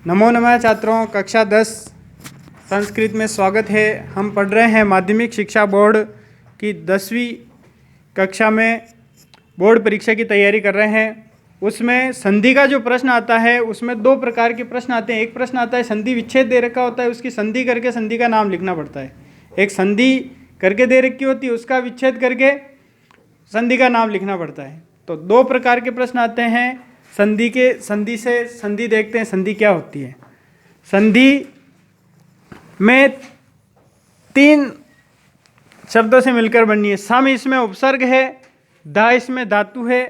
नमो नमः छात्रों, कक्षा 10 संस्कृत में स्वागत है। हम पढ़ रहे हैं माध्यमिक शिक्षा बोर्ड की 10वीं कक्षा में बोर्ड परीक्षा की तैयारी कर रहे हैं। उसमें संधि का जो प्रश्न आता है उसमें दो प्रकार के प्रश्न आते हैं। एक प्रश्न आता है संधि विच्छेद दे रखा होता है, उसकी संधि करके संधि का नाम लिखना पड़ता है। एक संधि करके दे रखी होती है, उसका विच्छेद करके संधि का नाम लिखना पड़ता है। तो दो प्रकार के प्रश्न आते हैं। संधि से संधि देखते हैं, संधि क्या होती है। संधि में तीन शब्दों से मिलकर बनी है। सम इसमें उपसर्ग है, धा इसमें धातु है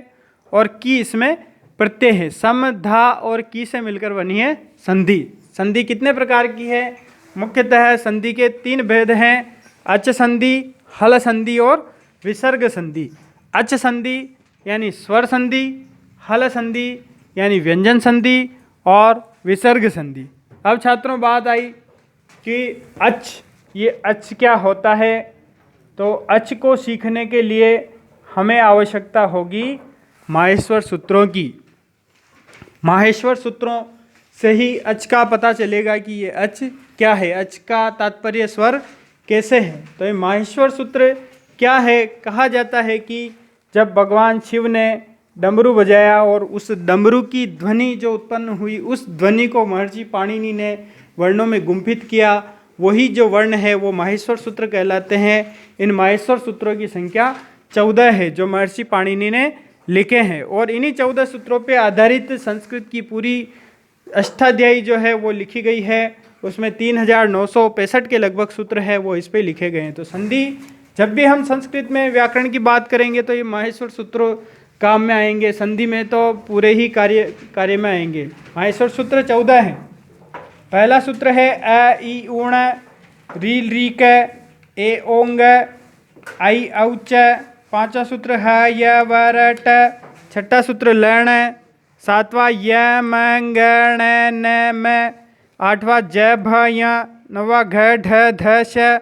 और की इसमें प्रत्यय है। सम, धा और की से मिलकर बनी है संधि। संधि कितने प्रकार की है? मुख्यतः संधि के तीन भेद हैं: अच संधि, हल संधि और विसर्ग संधि। अच संधि यानी स्वर संधि, हल संधि यानी व्यंजन संधि और विसर्ग संधि। अब छात्रों बात आई कि ये अच क्या होता है। तो अच को सीखने के लिए हमें आवश्यकता होगी माहेश्वर सूत्रों की। माहेश्वर सूत्रों से ही अच का पता चलेगा कि ये अच क्या है, अच का तात्पर्य स्वर कैसे है। तो ये माहेश्वर सूत्र क्या है? कहा जाता है कि जब भगवान शिव ने डमरू बजाया और उस डमरू की ध्वनि जो उत्पन्न हुई, उस ध्वनि को महर्षि पाणिनि ने वर्णों में गुंफित किया, वही जो वर्ण है वो माहेश्वर सूत्र कहलाते हैं। इन माहेश्वर सूत्रों की संख्या 14 है जो महर्षि पाणिनि ने लिखे हैं और इन्हीं 14 सूत्रों पर आधारित संस्कृत की पूरी अष्टाध्यायी जो है वो लिखी गई है। उसमें 3965 के लगभग सूत्र है वो इस पे लिखे गए हैं। तो संधि, जब भी हम संस्कृत में व्याकरण की बात करेंगे तो ये माहेश्वर सूत्र काम में आएंगे, संधि में तो पूरे ही कार्य में आएंगे। माहेश्वर सूत्र 14 है। पहला सूत्र है अ ई ऊण री रीक ए ओंग आई औच। पांचवा सूत्र है य व र ट। छठा सूत्र लण। सातवां य म ग ण न म। आठवां ज भ य। नौवां घ ढ ध श।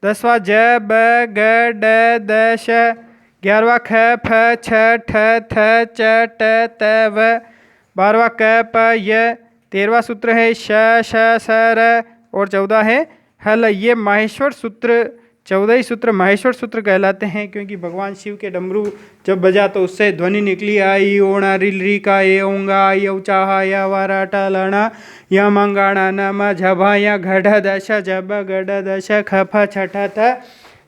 10वां ज ब ग ड द श। 11वां ख फ छ ठ थ च ट त व। 12वां क प य। 13वां सूत्र है श श स र और 14 है हल। ये माहेश्वर सूत्र 14 ही सूत्र माहेश्वर सूत्र कहलाते हैं क्योंकि भगवान शिव के डमरू जब बजा तो उससे ध्वनि निकली आई ओणा रिल री का ए ओंगा यौचा या वारा टा लणा या मंगाणा नम झभा या घढ़ दश जब गढ़ दश खफ छठ थ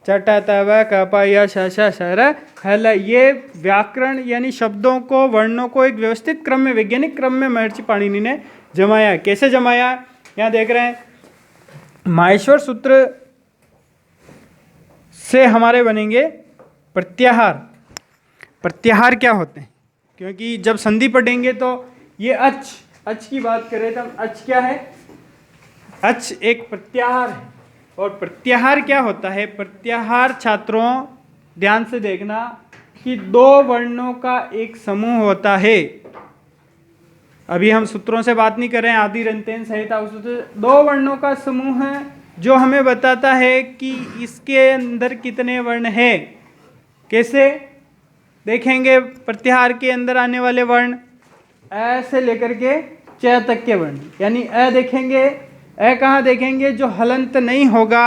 चट तव कप या श शर हल। ये व्याकरण यानी शब्दों को, वर्णों को एक व्यवस्थित क्रम में, वैज्ञानिक क्रम में महर्षि पाणिनि ने जमाया। कैसे जमाया? यहाँ देख रहे हैं। माहेश्वर सूत्र से हमारे बनेंगे प्रत्याहार। प्रत्याहार क्या होते हैं? क्योंकि जब संधि पढ़ेंगे तो ये अच की बात करें तो अच क्या है? अच एक प्रत्याहार है। और प्रत्याहार क्या होता है? प्रत्याहार छात्रों ध्यान से देखना कि दो वर्णों का एक समूह होता है। अभी हम सूत्रों से बात नहीं कर रहे हैं, आदि रंतेन संहिता सूत्र। दो वर्णों का समूह है जो हमें बताता है कि इसके अंदर कितने वर्ण हैं। कैसे देखेंगे? प्रत्याहार के अंदर आने वाले वर्ण अ से लेकर के च तक के वर्ण, यानी अ देखेंगे। अ कहाँ देखेंगे? जो हलंत नहीं होगा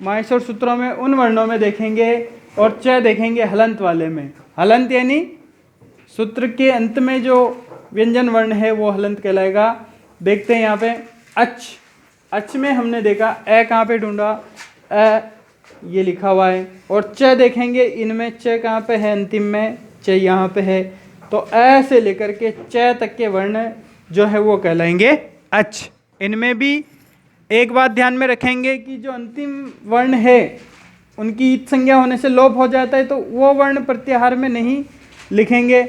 माहेश्वर सूत्रों में उन वर्णों में देखेंगे, और च देखेंगे हलंत वाले में। हलंत यानी सूत्र के अंत में जो व्यंजन वर्ण है वो हलंत कहलाएगा। देखते हैं यहाँ पे अच में हमने देखा अ कहाँ पे ढूंढा? अ ये लिखा हुआ है। और च देखेंगे, इनमें च कहाँ पे है? अंतिम में च यहाँ पे है। तो अ से लेकर के च तक के वर्ण जो है वो कहलाएंगे अच। इनमें भी एक बात ध्यान में रखेंगे कि जो अंतिम वर्ण है उनकी ईत संज्ञा होने से लोप हो जाता है, तो वो वर्ण प्रत्याहार में नहीं लिखेंगे।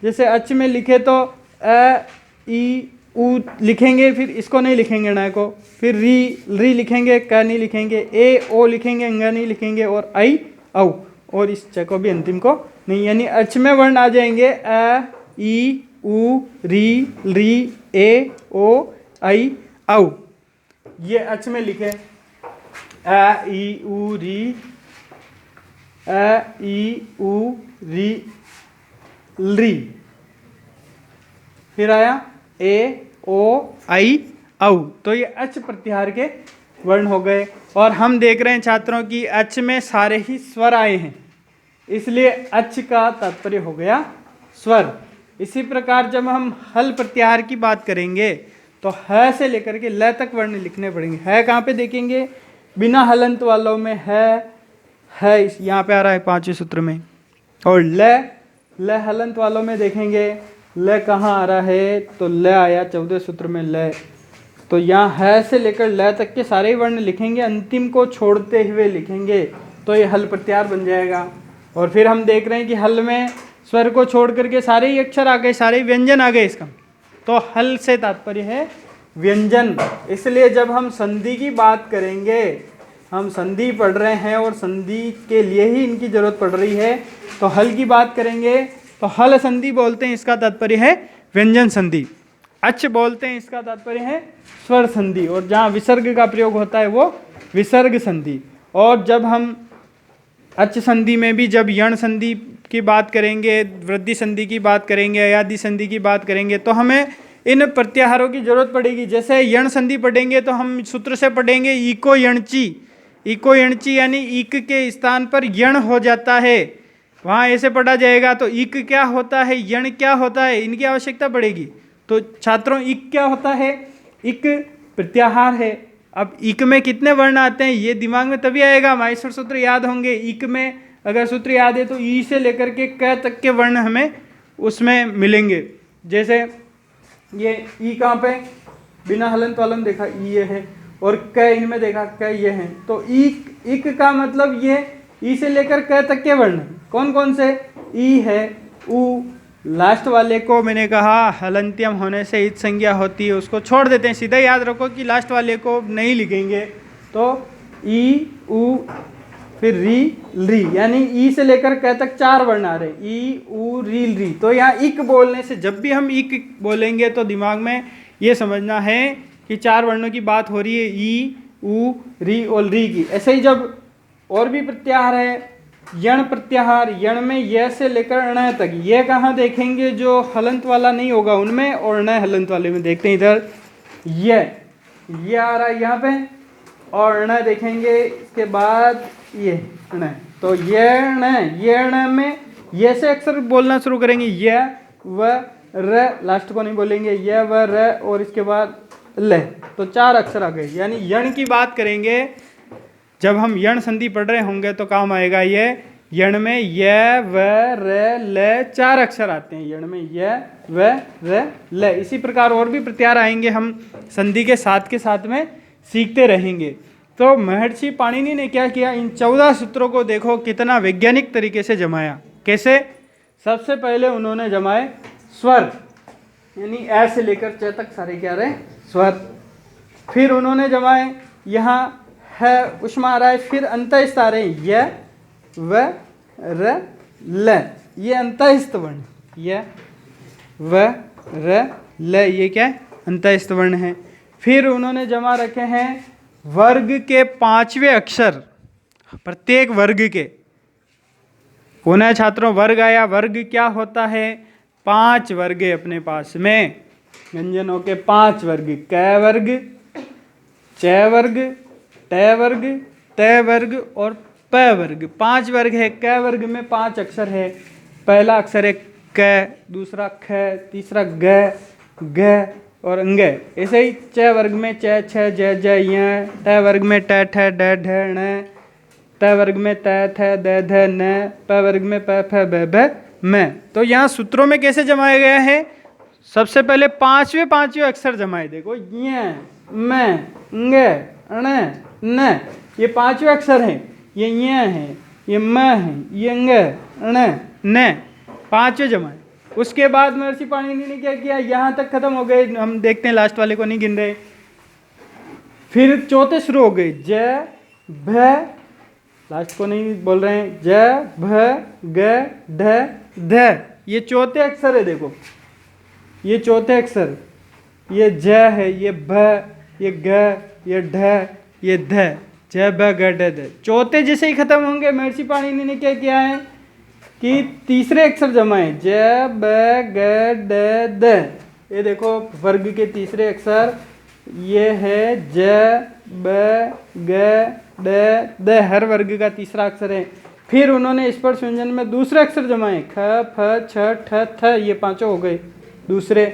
जैसे अच में लिखे तो अ ई उ लिखेंगे, फिर इसको नहीं लिखेंगे ण को, फिर री लिखेंगे, क नहीं लिखेंगे, ए ओ लिखेंगे, ंग नहीं लिखेंगे, और आई औ, और इस च को भी अंतिम को नहीं। यानी अच में वर्ण आ जाएंगे अ ई उ री ए ओ आई औ। ये अच में लिखे अ ई उ री, अ ई उ री, फिर आया ए ओ आई औ। तो ये अच प्रत्याहार के वर्ण हो गए। और हम देख रहे हैं छात्रों की अच में सारे ही स्वर आए हैं, इसलिए अच का तात्पर्य हो गया स्वर। इसी प्रकार जब हम हल प्रत्याहार की बात करेंगे तो ह से लेकर के ल तक वर्ण लिखने पड़ेंगे। है कहाँ पे देखेंगे? बिना हलंत वालों में है यहाँ पे आ रहा है 5वें सूत्र में। और ल हलंत वालों में देखेंगे ल कहाँ आ रहा है? तो ल आया 14वें सूत्र में ल। तो यहाँ है से लेकर ल तक के सारे वर्ण लिखेंगे, अंतिम को छोड़ते हुए लिखेंगे तो ये हल प्रत्याहार बन जाएगा। और फिर हम देख रहे हैं कि हल में स्वर को छोड़ करके सारे ही अक्षर आ गए, सारे ही व्यंजन आ गए इसका। तो हल से तात्पर्य है व्यंजन। इसलिए जब हम संधि की बात करेंगे, हम संधि पढ़ रहे हैं और संधि के लिए ही इनकी जरूरत पड़ रही है, तो हल की बात करेंगे तो हल संधि बोलते हैं, इसका तात्पर्य है व्यंजन संधि। अच बोलते हैं, इसका तात्पर्य है स्वर संधि। और जहाँ विसर्ग का प्रयोग होता है वो विसर्ग संधि। और जब हम अच संधि में भी जब यण संधि की बात करेंगे, वृद्धि संधि की बात करेंगे, अयादि संधि की बात करेंगे, तो हमें इन प्रत्याहारों की जरूरत पड़ेगी। जैसे यण संधि पढ़ेंगे तो हम सूत्र से पढ़ेंगे इको यणची। इको यणची यानी इक के स्थान पर यण हो जाता है, वहाँ ऐसे पढ़ा जाएगा। तो इक क्या होता है, यण क्या होता है, इनकी आवश्यकता पड़ेगी। तो छात्रों इक क्या होता है? इक प्रत्याहार है। अब इक में कितने वर्ण आते हैं ये दिमाग में तभी आएगा, माहेश्वर सूत्र याद होंगे। इक में अगर सूत्र याद है तो ई से लेकर के क तक के वर्ण हमें उसमें मिलेंगे। जैसे ये ई कहाँ पे? बिना हलंत वालन देखा ई ये है, और क इनमें देखा क ये है। तो इक का मतलब ये ई से लेकर क तक के वर्ण कौन कौन से? ई है, उ, लास्ट वाले को मैंने कहा हलंत्यम होने से इत संज्ञा होती है, उसको छोड़ देते हैं। सीधा याद रखो कि लास्ट वाले को नहीं लिखेंगे। तो ई, उ, फिर री, री, यानी ई से लेकर क तक 4 वर्ण आ रहे, ई, उ, री, री। तो यहाँ इक बोलने से, जब भी हम इक बोलेंगे तो दिमाग में ये समझना है कि 4 वर्णों की बात हो रही है, ई, उ, री और री की। ऐसे ही जब और भी प्रत्याहार है, यण प्रत्याहार, यण में य से लेकर अण तक, ये कहाँ देखेंगे? जो हलंत वाला नहीं होगा उनमें, और अण हलंत वाले में। देखते हैं इधर ये आ रहा है यहाँ पे, और अण देखेंगे इसके बाद ये अण। तो ये अण में ये से अक्षर बोलना शुरू करेंगे, य, व, र, लास्ट को नहीं बोलेंगे, य, व, र, और इसके बाद ल। तो 4 अक्षर आ गए। यानी यण की बात करेंगे, जब हम यण संधि पढ़ रहे होंगे तो काम आएगा ये। यण में य, व, र, ल 4 अक्षर आते हैं। यण में य, व, र, ल। इसी प्रकार और भी प्रत्याहार आएंगे, हम संधि के साथ में सीखते रहेंगे। तो महर्षि पाणिनि ने क्या किया? इन 14 सूत्रों को देखो कितना वैज्ञानिक तरीके से जमाया। कैसे? सबसे पहले उन्होंने जमाए स्वर, यानी ए से लेकर च तक सारे क्या रहे? स्वर। फिर उन्होंने जमाए यहाँ है उष्मा आ रहा है, फिर अंतस्थ आ रहे हैं, य, व, र, ल। ये अंतस्थ वर्ण, य, व, र, ल, ये क्या है? अंतस्थ वर्ण है। फिर उन्होंने जमा रखे हैं वर्ग के 5वें अक्षर, प्रत्येक वर्ग के। पुनः छात्रों वर्ग आया, वर्ग क्या होता है? 5 वर्ग है अपने पास में, व्यंजनों के 5 वर्ग, क वर्ग, च वर्ग, ट वर्ग, त वर्ग और प वर्ग। 5 वर्ग है। क वर्ग में 5 अक्षर है। पहला अक्षर है क, दूसरा ख, तीसरा ग, घ और अंग। ऐसे ही च वर्ग में च, छ, ज, ज, य, ट वर्ग में ट, ठ, ड, ढ, ण, त वर्ग में त, थ, द, ध, न, प वर्ग में प, फ, ब, भ, म। तो यहाँ सूत्रों में कैसे जमाया गया है? सबसे पहले 5वें अक्षर जमाए। देखो य, म, ng, ण, न, ये 5वें अक्षर हैं। ये य है, ये म है, ये ng, ण, न, 5वें जमाए। उसके बाद महर्षि पाणिनि ने क्या किया? यहाँ तक खत्म हो गए, हम देखते हैं लास्ट वाले को नहीं गिन रहे। फिर चौथे शुरू हो गए, ज, भ, लास्ट को नहीं बोल रहे हैं, ज, भ, ग, ढ, ध। ये चौथे अक्षर है। देखो ये चौथे अक्षर, ये ज है, ये भ, ये ग, ये ढ, ये ध, ज, भ, ग, ढ, ध। चौथे जैसे ही खत्म होंगे महर्षि पाणिनि ने क्या किया है कि तीसरे अक्षर जमाए, ज, ब, ग, ड, द। ये देखो वर्ग के तीसरे अक्षर ये है ज ब ग ड द, हर वर्ग का तीसरा अक्षर है। फिर उन्होंने स्पर्श व्यंजन में दूसरे अक्षर जमाए, ख फ छ ठ थ, ये पांचों हो गए दूसरे।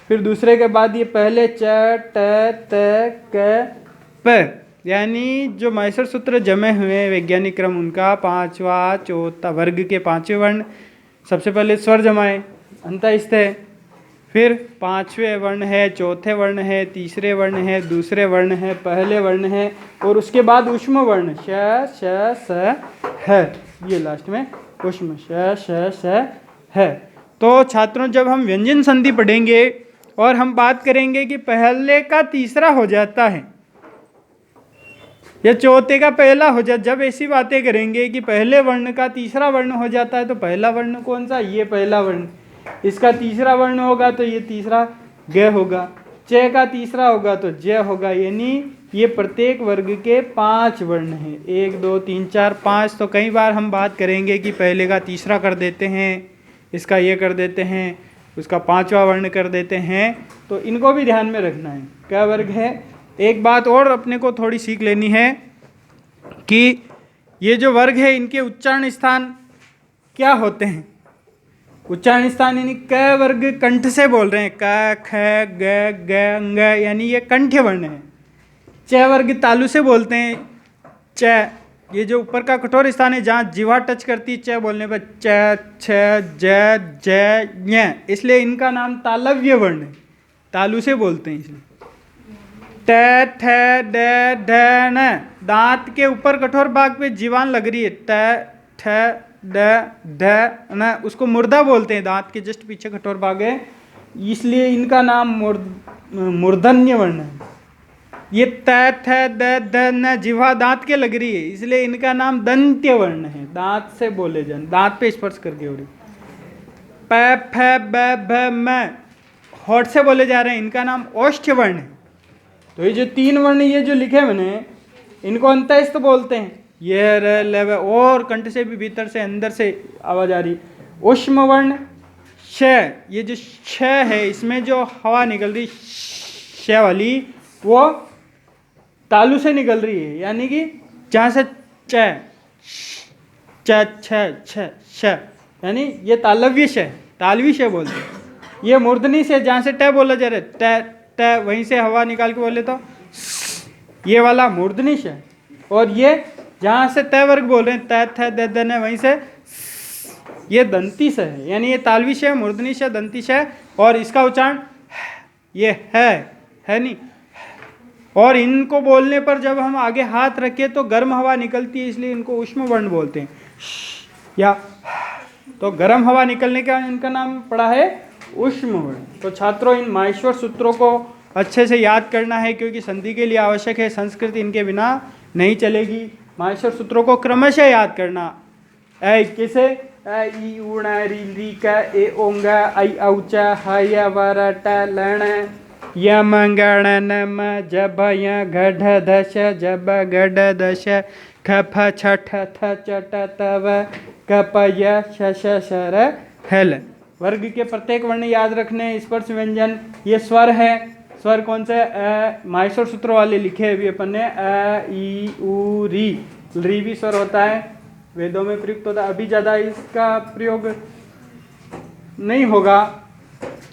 फिर दूसरे के बाद ये पहले च ट त क प, यानी जो माहेश्वर सूत्र जमे हुए वैज्ञानिक क्रम उनका पांचवा चौथा वर्ग के पांचवें वर्ण सबसे पहले स्वर जमाए अंतस्थ है, फिर पांचवें वर्ण है, चौथे वर्ण है, तीसरे वर्ण है, दूसरे वर्ण है, पहले वर्ण है, और उसके बाद ऊष्म वर्ण श श स है, ये लास्ट में ऊष्म श श स है। तो छात्रों जब हम व्यंजन संधि पढ़ेंगे और हम बात करेंगे कि पहले का तीसरा हो जाता है या चौथे का पहला हो जाता, जब ऐसी बातें करेंगे कि पहले वर्ण का तीसरा वर्ण हो जाता है तो पहला वर्ण कौन सा, ये पहला वर्ण, इसका तीसरा वर्ण होगा तो ये तीसरा ग होगा, च का तीसरा होगा तो ज होगा, यानी ये प्रत्येक वर्ग के 5 वर्ण हैं, 1 2 3 4 5। तो कई बार हम बात करेंगे कि पहले का तीसरा कर देते हैं, इसका ये कर देते हैं, उसका 5वां वर्ण कर देते हैं, तो इनको भी ध्यान में रखना है। क्या वर्ग है? एक बात और अपने को थोड़ी सीख लेनी है कि ये जो वर्ग है इनके उच्चारण स्थान क्या होते हैं। उच्चारण स्थान यानी क वर्ग कंठ से बोल रहे हैं, क ख ग ग अंग, यानी ये कंठ्य वर्ण है। च वर्ग तालु से बोलते हैं, च, ये जो ऊपर का कठोर स्थान है जहाँ जीवा टच करती है च बोलने पर, च छ ज ज ञ, इसलिए इनका नाम तालव्य वर्ण है, तालु से बोलते हैं इसलिए। ट ठ ड ढ न, दांत के ऊपर कठोर भाग पे जीवान लग रही है, ट ठ ड ढ न, उसको मुर्दा बोलते हैं, दांत के जस्ट पीछे कठोर भाग है, इसलिए इनका नाम मूर्धन्य वर्ण है। ये त थ द ध न, जिह्वा दांत के लग रही है, इसलिए इनका नाम दंत्य वर्ण है, दांत से बोले जाए, दांत पे स्पर्श करके हो रही। प फ ब भ म, होठ से बोले जा रहे हैं, इनका नाम ओष्ठ्य वर्ण है। तो ये जो 3 वर्ण ये जो लिखे मैंने, इनको अंतस्थ बोलते हैं, ये र ल व, और कंठ से भी भीतर से अंदर से आवाज आ रही। ऊष्म वर्ण श, ये जो श है इसमें जो हवा निकल रही श वाली, वो तालु से निकल रही है, यानी कि जहाँ से च छ श, यानी ये तालव्य श, तालवी श बोलते हैं। ये मूर्धनी से जहाँ से ट बोला जा रहा है, ट ट, वहीं से हवा निकाल के बोले तो ये वाला मूर्धनी श, और ये जहाँ से त वर्ग बोल रहे हैं त थ द द न, वहीं से ये दंती श है, यानी ये तालवी श, मूर्धनी श, दंती श, और इसका उच्चारण ये है नहीं। और इनको बोलने पर जब हम आगे हाथ रखें तो गर्म हवा निकलती है, इसलिए इनको ऊष्म वर्ण बोलते हैं, या तो गर्म हवा निकलने का इनका नाम पड़ा है ऊष्म वर्ण। तो छात्रों इन माहेश्वर सूत्रों को अच्छे से याद करना है, क्योंकि संधि के लिए आवश्यक है, संस्कृत इनके बिना नहीं चलेगी। माहेश्वर सूत्रों को क्रमशः याद करना। ऐ किसे, ऐ ई उण री ली का ए ओंग आई औच ह य वर ट लण यम गण नम जब य गढ़ दश जब गढ़ दश ख फ छ ठ थ च ट तव कप य श श शर हल। वर्ग के प्रत्येक वर्ण याद रखने। स्पर्श व्यंजन ये स्वर है। स्वर कौन से? माहेश्वर सूत्र वाले लिखे अभी अपन ने, अ ई उ री। री भी स्वर होता है, वेदों में प्रयुक्त होता है। अभी ज़्यादा इसका प्रयोग नहीं होगा,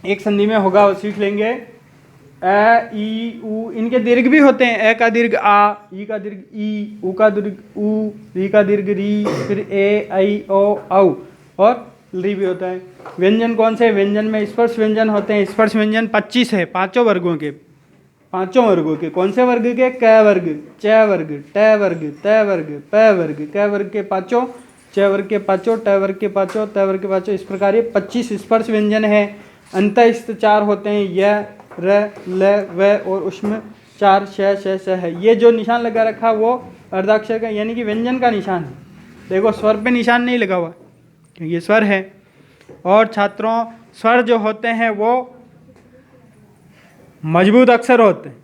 एक संधि में होगा, वो सीख लेंगे। अ ई उ, इनके दीर्घ भी होते हैं। ए का दीर्घ आ, ई का दीर्घ ई, उ का दीर्घ उ, री का दीर्घ री, फिर ए आई ओ औ, और री भी होता है। व्यंजन कौन से? व्यंजन में स्पर्श व्यंजन होते हैं। स्पर्श व्यंजन 25 है, पांचों वर्गों के। कौन से वर्ग के? क वर्ग, च वर्ग, ट वर्ग, त वर्ग, प वर्ग। क वर्ग के पांचों, च वर्ग के पांचों, ट वर्ग के पांचों, त वर्ग के पांचों। इस प्रकार ये 25 स्पर्श व्यंजन है। अंतस्थ 4 होते हैं, य, र, ल, व और ऊष्म 4 श, श, स है। ये जो निशान लगा रखा वो अर्धाक्षर का यानी कि व्यंजन का निशान है। देखो स्वर पे निशान नहीं लगा हुआ, ये स्वर है। और छात्रों स्वर जो होते हैं वो मजबूत अक्षर होते हैं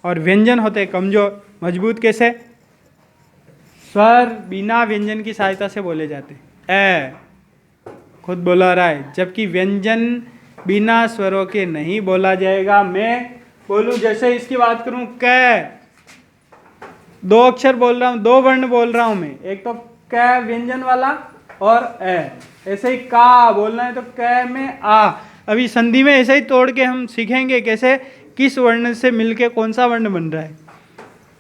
और व्यंजन होते हैं कमजोर। मजबूत कैसे? स्वर बिना व्यंजन की सहायता से बोले जाते हैं। ए खुद बोला रहा है, जबकि व्यंजन बिना स्वरों के नहीं बोला जाएगा। मैं बोलूं, जैसे इसकी बात करूं, क, 2 अक्षर बोल रहा हूं, 2 वर्ण बोल रहा हूं मैं, एक तो क व्यंजन वाला और ए। ऐसे ही का बोलना है तो क में आ। अभी संधि में ऐसे ही तोड़ के हम सीखेंगे कैसे, किस वर्ण से मिलके कौन सा वर्ण बन रहा है।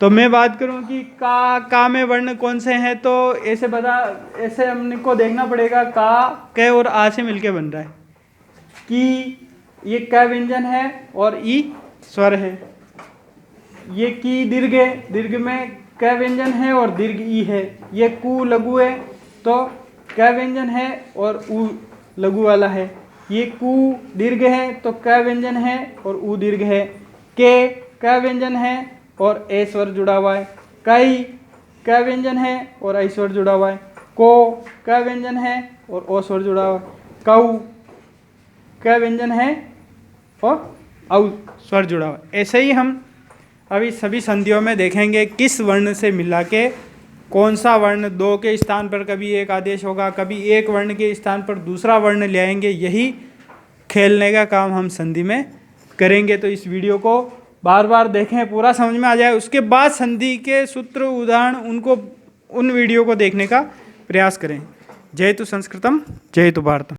तो मैं बात करूं कि का में वर्ण कौन से हैं, तो ऐसे हमने को देखना पड़ेगा। का क और आ से मिलके बन रहा है। कि ये क व्यंजन है और ई स्वर है। ये की दीर्घ है, दीर्घ में क व्यंजन है और दीर्घ ई है। ये कु लघु है तो क व्यंजन है और उ लघु वाला है। ये कु दीर्घ है तो क व्यंजन है और उ दीर्घ है। के क व्यंजन है और ए स्वर जुड़ा हुआ है। कई क व्यंजन है और आई स्वर जुड़ा हुआ है। को क व्यंजन है और ओ स्वर जुड़ा हुआ है। कऊ क व्यंजन है और औ स्वर जुड़ा हुआ है। ऐसे ही हम अभी सभी संधियों में देखेंगे किस वर्ण से मिला के कौन सा वर्ण 2 के स्थान पर कभी एक आदेश होगा, कभी एक वर्ण के स्थान पर दूसरा वर्ण ले आएंगे। यही खेलने का काम हम संधि में करेंगे। तो इस वीडियो को बार बार देखें, पूरा समझ में आ जाए। उसके बाद संधि के सूत्र, उदाहरण, उन वीडियो को देखने का प्रयास करें। जय तु संस्कृतम, जय तु भारतम।